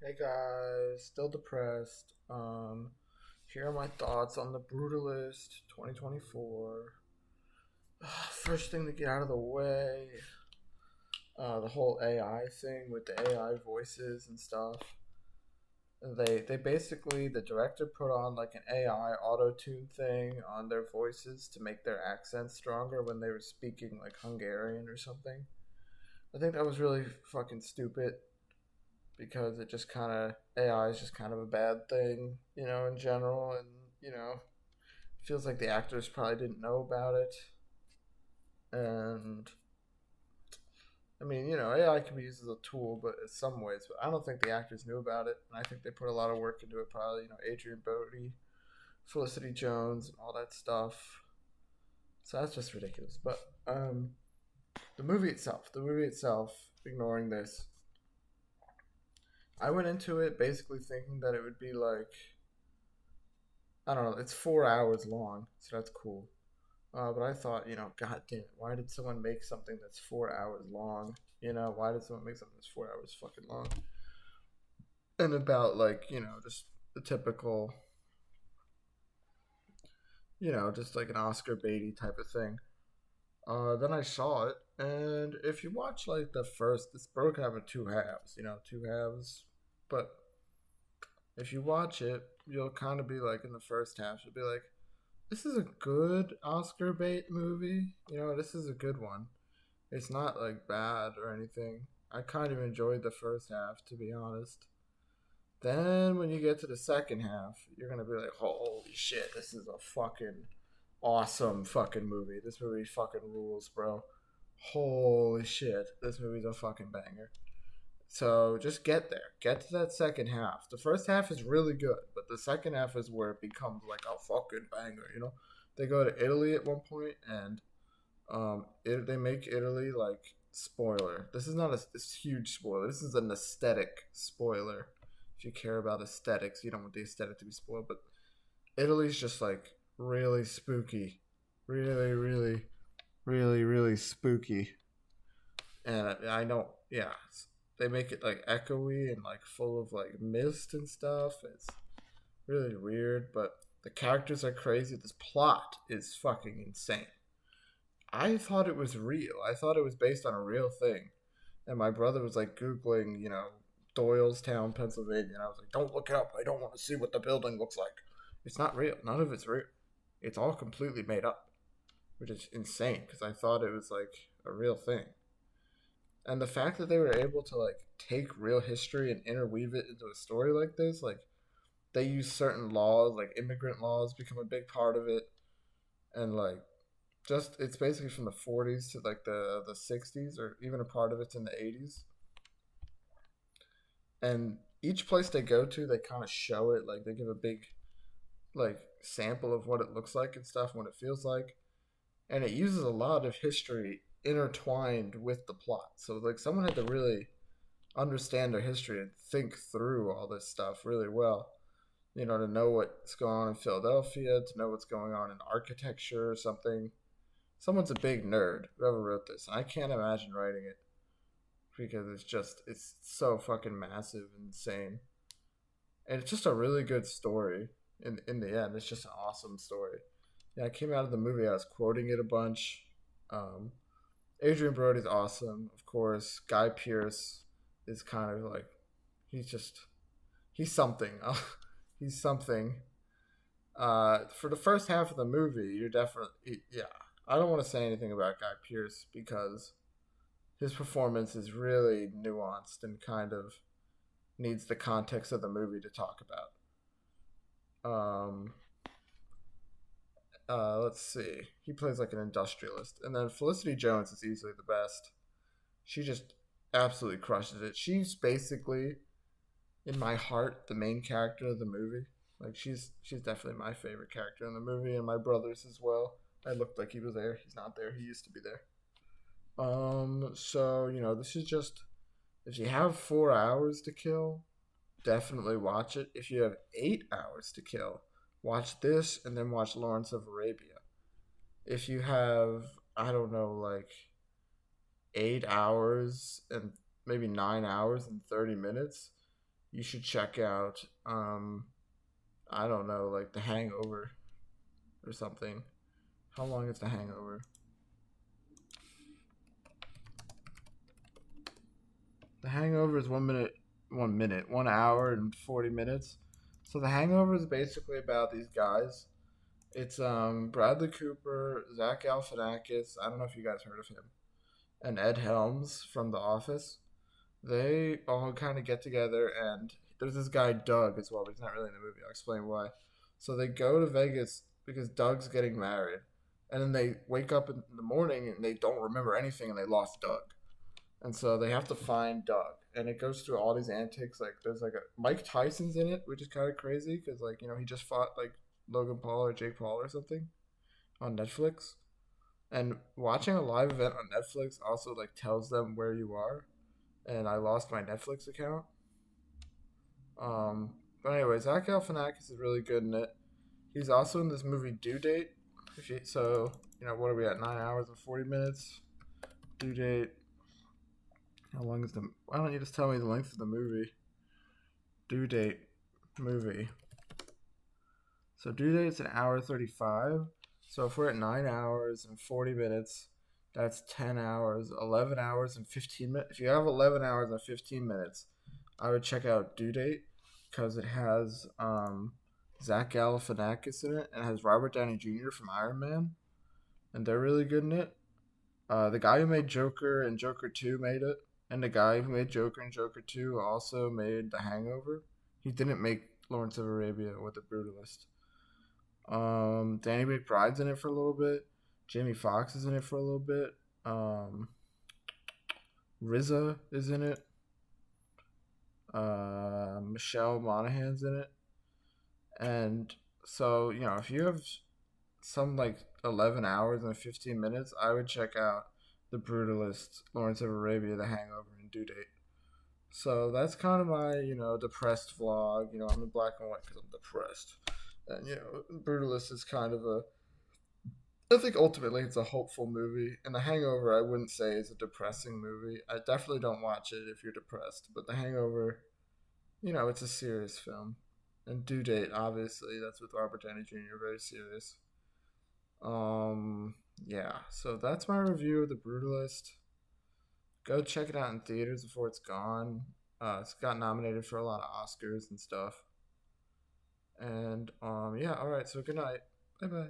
Hey guys, still depressed. Here are my thoughts on the Brutalist 2024. First thing to get out of the way, the whole AI thing with the AI voices and stuff. They basically the director put on like an AI auto tune thing on their voices to make their accents stronger when they were speaking like Hungarian or something. I think that was really fucking stupid because it just kind of AI is just kind of a bad thing, in general, and it feels like the actors probably didn't know about it, and I mean, AI can be used as a tool, but in some ways, but I don't think the actors knew about it, and I think they put a lot of work into it. Probably, Adrian Brody, Felicity Jones, and all that stuff. So that's just ridiculous. But the movie itself, ignoring this, I went into it basically thinking that it would be like I don't know. It's 4 hours long, so that's cool. But I thought, God damn it, why did someone make something that's 4 hours long? Why did someone make something that's 4 hours fucking long? And about like, just the typical, just like an Oscar baity type of thing. Then I saw it, and if you watch like the first, it's broken up in two halves, two halves. But if you watch it, you'll kind of be like in the first half, you'll be like, this is a good Oscar bait movie. This is a good one. It's not like bad or anything. I kind of enjoyed the first half, to be honest. Then when you get to the second half, you're gonna be like, holy shit, this is a fucking awesome fucking movie. This movie fucking rules, bro. Holy shit, this movie's a fucking banger. So just get there. Get to that second half. The first half is really good, but the second half is where it becomes like a fucking banger. They go to Italy at one point, and they make Italy like spoiler. This is not a huge spoiler. This is an aesthetic spoiler. If you care about aesthetics, you don't want the aesthetic to be spoiled. But Italy's just like really spooky, really, really, really, really spooky. And I don't, yeah, they make it like echoey and like full of like mist and stuff. It's really weird, but the characters are crazy. This plot is fucking insane. I thought it was real. I thought it was based on a real thing. And my brother was like Googling, Doylestown, Pennsylvania. And I was like, don't look it up. I don't want to see what the building looks like. It's not real. None of it's real. It's all completely made up, which is insane because I thought it was like a real thing. And the fact that they were able to like take real history and interweave it into a story like this, like they use certain laws, like immigrant laws become a big part of it. And like just it's basically from the 40s to like the 60s, or even a part of it's in the 80s. And each place they go to, they kind of show it, like they give a big like sample of what it looks like and stuff, what it feels like, and it uses a lot of history intertwined with the plot. So like someone had to really understand their history and think through all this stuff really well. To know what's going on in Philadelphia, to know what's going on in architecture or something. Someone's a big nerd, whoever wrote this. And I can't imagine writing it because it's so fucking massive and insane. And it's just a really good story. In the end, it's just an awesome story. Yeah, I came out of the movie, I was quoting it a bunch. Um, Adrian Brody's awesome, of course. Guy Pearce is kind of like he's just he's something. He's something. For the first half of the movie, you're definitely yeah. I don't want to say anything about Guy Pearce because his performance is really nuanced and kind of needs the context of the movie to talk about. Um, let's see. He plays like an industrialist, and then Felicity Jones is easily the best. She just absolutely crushes it. She's basically, in my heart, the main character of the movie. Like she's definitely my favorite character in the movie, and my brother's as well. I looked like he was there. He's not there. He used to be there. So this is just if you have 4 hours to kill, definitely watch it. If you have 8 hours to kill, watch this and then watch Lawrence of Arabia. If you have, I don't know, like 8 hours and maybe 9 hours and 30 minutes, you should check out. I don't know, like The Hangover or something. How long is The Hangover? The Hangover is 1 minute, 1 minute, 1 hour and 40 minutes. So The Hangover is basically about these guys. It's Bradley Cooper, Zach Galifianakis. I don't know if you guys heard of him, and Ed Helms from The Office. They all kind of get together, and there's this guy Doug as well, but he's not really in the movie. I'll explain why. So they go to Vegas because Doug's getting married, and then they wake up in the morning and they don't remember anything, and they lost Doug, and so they have to find Doug, and it goes through all these antics. Like there's like a Mike Tyson's in it, which is kind of crazy because like he just fought like Logan Paul or Jake Paul or something on Netflix. And watching a live event on Netflix also like tells them where you are, and I lost my Netflix account. Um, but anyway, Zach Galifianakis is really good in it. He's also in this movie Due Date. So what are we at? 9 hours and 40 minutes. Due Date. How long is the? Why don't you just tell me the length of the movie? Due Date movie. So Due Date's an hour 35. So if we're at 9 hours and 40 minutes, that's 10 hours, 11 hours and 15 minutes. If you have 11 hours and 15 minutes, I would check out Due Date because it has Zach Galifianakis in it and it has Robert Downey Jr. from Iron Man, and they're really good in it. The guy who made Joker and Joker 2 made it, and the guy who made Joker and Joker 2 also made The Hangover. He didn't make Lawrence of Arabia or The Brutalist. Danny McBride's in it for a little bit. Jamie Foxx is in it for a little bit. RZA is in it. Michelle Monaghan's in it. And so, if you have some like 11 hours and 15 minutes, I would check out The Brutalist, Lawrence of Arabia, The Hangover, and Due Date. So that's kind of my, depressed vlog. I'm in black and white because I'm depressed. And, Brutalist is kind of I think ultimately it's a hopeful movie. And The Hangover, I wouldn't say is a depressing movie. I definitely don't watch it if you're depressed. But The Hangover, it's a serious film. And Due Date, obviously, that's with Robert Downey Jr., very serious. Yeah, so that's my review of The Brutalist. Go check it out in theaters before it's gone. It's got nominated for a lot of Oscars and stuff. And yeah, all right. So good night. Bye bye.